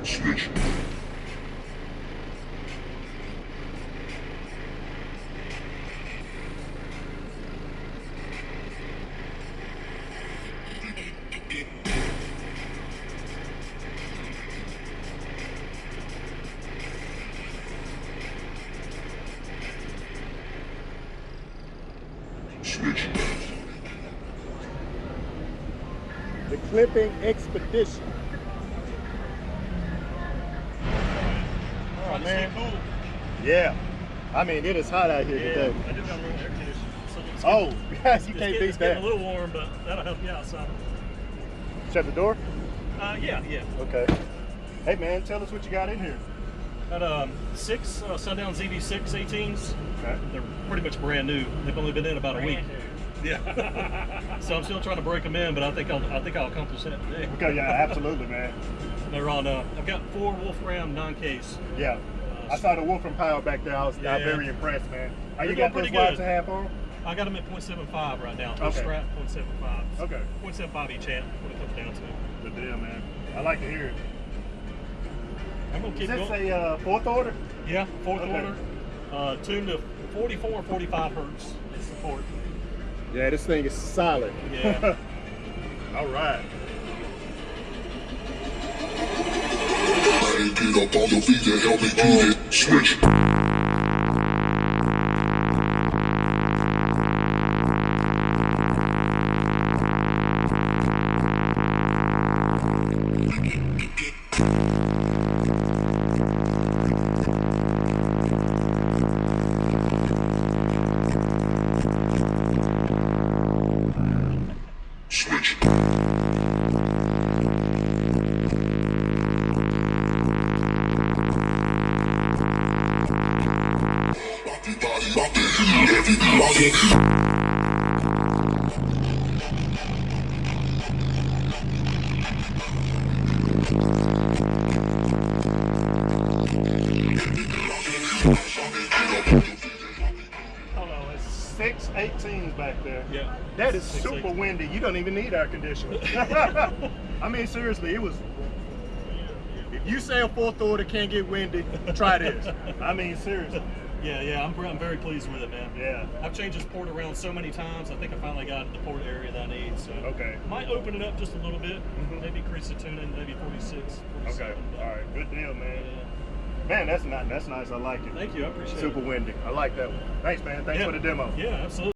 Switch. Switch. The clipping expedition. Oh man. Cool. Yeah. I mean, it is hot out here today. I do got a little air conditioning. So Oh, yes, you can't beat it's that. getting a little warm, but that'll help you out some. Shut the door? Yeah. Okay. Hey man, tell us what you got in here. Got 6 Sundown ZV6 18s. Okay. They're pretty much brand new. They've only been in about a week. Yeah. So I'm still trying to break them in, but I think I'll accomplish that today. Okay, yeah, absolutely, man. They're on. I've got 4 Wolfram 9Ks. Yeah. I saw the Wolfram power back there. I was Yeah. very impressed, man. How you They're got doing those pretty watts good. and a half on? I got them at 0.75 right now. Okay. Strap 0.75. Okay. 0.75 each amp when it comes down to it. Good deal, man. I like to hear it. I'm gonna Is keep this going. a fourth order? Yeah, 4th Okay. order. Tuned to 44, 45 hertz support. Yeah, this thing is solid. Yeah. All right. Get up on your feet and help me beat it. Switch. Switch. Hold on, it's 6 18s back there. Yeah. That is 6, super 18. windy. You don't even need air conditioning. I mean, seriously, it was. If you say a fourth order can't get windy, try this. I mean, seriously. Yeah, I'm very pleased with it, man. Yeah. I've changed this port around so many times. I think I finally got the port area that I need. So Okay. might open it up just a little bit. Maybe increase the tuning, maybe 46. 47. Okay. All right. Good deal, man. Yeah. Man, that's nice. That's nice. I like it. Thank you. I appreciate Super it. windy. I like that one. Thanks, man. Thanks Yeah. for the demo. Yeah, absolutely.